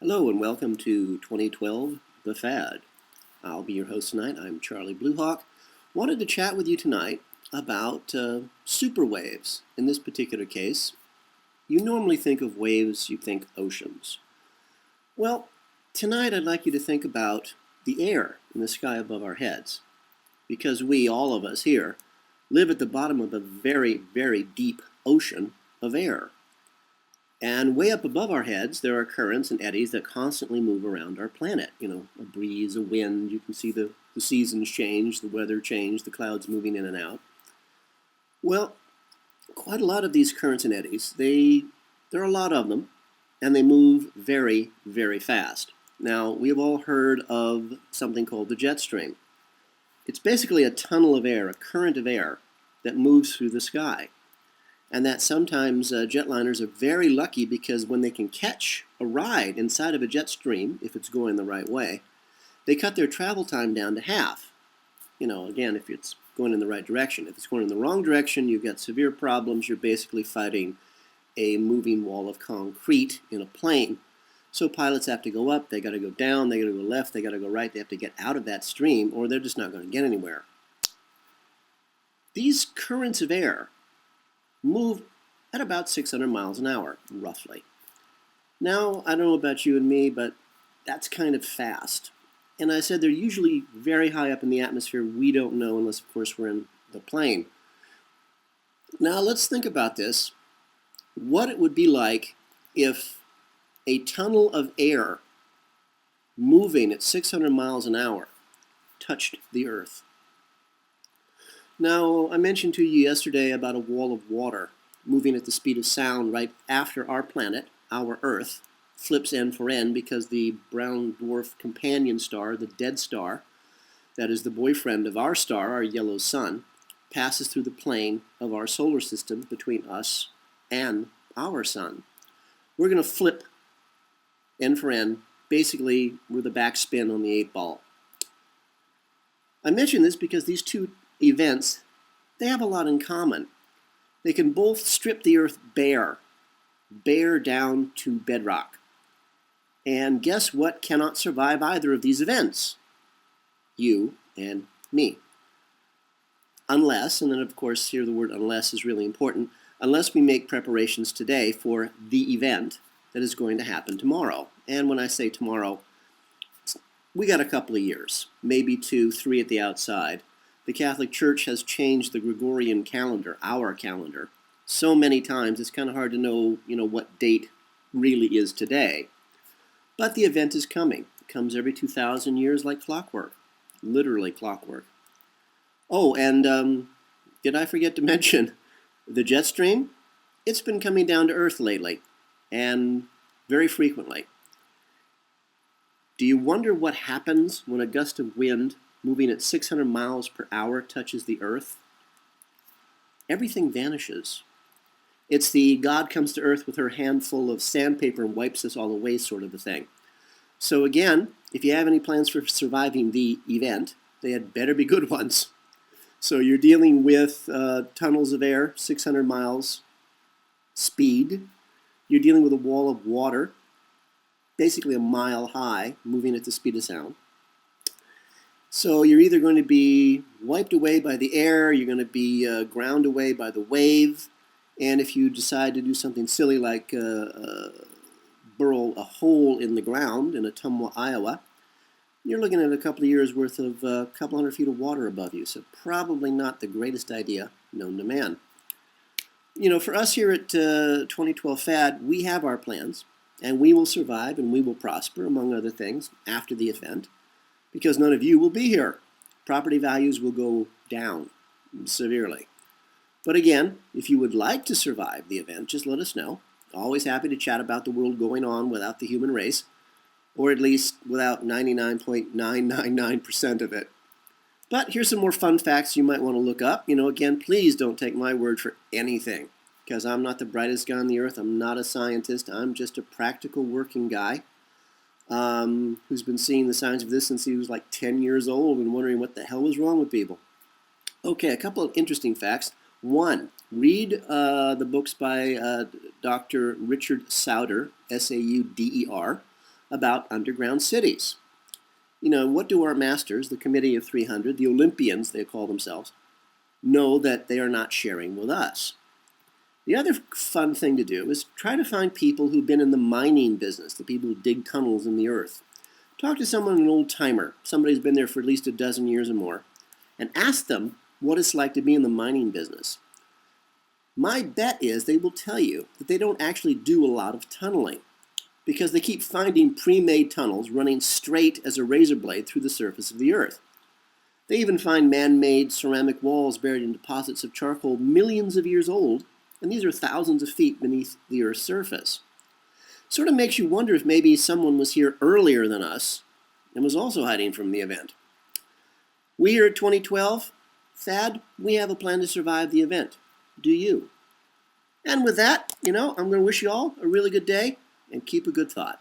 Hello and welcome to 2012 The Fad. I'll be your host tonight. I'm Charlie Bluehawk. Wanted to chat with you tonight about superwaves. In this particular case, you normally think of waves, you think oceans. Well, tonight I'd like you to think about the air in the sky above our heads, because we, all of us here, live at the bottom of a very, very deep ocean of air. And way up above our heads, there are currents and eddies that constantly move around our planet. You know, a breeze, a wind, you can see the seasons change, the weather change, the clouds moving in and out. Well, quite a lot of these currents and eddies, there are a lot of them, and they move very, very fast. Now, we have all heard of something called the jet stream. It's basically a tunnel of air, a current of air that moves through the sky. And that sometimes jetliners are very lucky because when they can catch a ride inside of a jet stream, if it's going the right way, they cut their travel time down to half. You know, again, if it's going in the right direction. If it's going in the wrong direction, you've got severe problems. You're basically fighting a moving wall of concrete in a plane. So pilots have to go up, they got to go down, they got to go left, they got to go right. They have to get out of that stream or they're just not going to get anywhere. These currents of air move at about 600 miles an hour, roughly. Now, I don't know about you and me, but that's kind of fast. And I said they're usually very high up in the atmosphere. We don't know unless, of course, we're in the plane. Now, let's think about this. What it would be like if a tunnel of air moving at 600 miles an hour touched the Earth. Now, I mentioned to you yesterday about a wall of water moving at the speed of sound right after our planet, our Earth, flips end for end because the brown dwarf companion star, the dead star, that is the boyfriend of our star, our yellow sun, passes through the plane of our solar system between us and our sun. We're going to flip end for end, basically with a backspin on the 8-ball. I mention this because these two events, they have a lot in common. They can both strip the Earth bare down to bedrock. And guess what cannot survive either of these events? You and me. Unless, and then of course here the word unless is really important, unless we make preparations today for the event that is going to happen tomorrow. And when I say tomorrow, we got a couple of years, maybe 2, 3 at the outside. The Catholic Church has changed the Gregorian calendar, our calendar, so many times it's kind of hard to know, what date really is today. But the event is coming. It comes every 2,000 years like clockwork, literally clockwork. Oh, and did I forget to mention the jet stream? It's been coming down to Earth lately, and very frequently. Do you wonder what happens when a gust of wind moving at 600 miles per hour touches the Earth? Everything vanishes. It's the God comes to Earth with her handful of sandpaper and wipes us all away sort of a thing. So again, if you have any plans for surviving the event, they had better be good ones. So you're dealing with tunnels of air, 600 miles speed. You're dealing with a wall of water, basically a mile high, moving at the speed of sound. So you're either going to be wiped away by the air, you're going to be ground away by the wave, and if you decide to do something silly like burrow a hole in the ground in Ottumwa, Iowa, you're looking at a couple of years worth of a couple hundred feet of water above you, so probably not the greatest idea known to man. For us here at 2012 FAD, we have our plans, and we will survive and we will prosper, among other things, after the event. Because none of you will be here. Property values will go down severely. But again, if you would like to survive the event, just let us know. Always happy to chat about the world going on without the human race, or at least without 99.999% of it. But here's some more fun facts you might want to look up. Again, please don't take my word for anything, because I'm not the brightest guy on the earth. I'm not a scientist. I'm just a practical working guy. Who's been seeing the signs of this since he was like 10 years old and wondering what the hell was wrong with people. Okay, a couple of interesting facts. One, read the books by Dr. Richard Sauder, S-A-U-D-E-R, about underground cities. What do our masters, the Committee of 300, the Olympians they call themselves, know that they are not sharing with us? The other fun thing to do is try to find people who've been in the mining business, the people who dig tunnels in the earth. Talk to someone, an old timer, somebody who's been there for at least a dozen years or more, and ask them what it's like to be in the mining business. My bet is they will tell you that they don't actually do a lot of tunneling because they keep finding pre-made tunnels running straight as a razor blade through the surface of the earth. They even find man-made ceramic walls buried in deposits of charcoal millions of years old, and these are thousands of feet beneath the Earth's surface. Sort of makes you wonder if maybe someone was here earlier than us and was also hiding from the event. We here at 2012, Thad, we have a plan to survive the event. Do you? And with that, I'm going to wish you all a really good day and keep a good thought.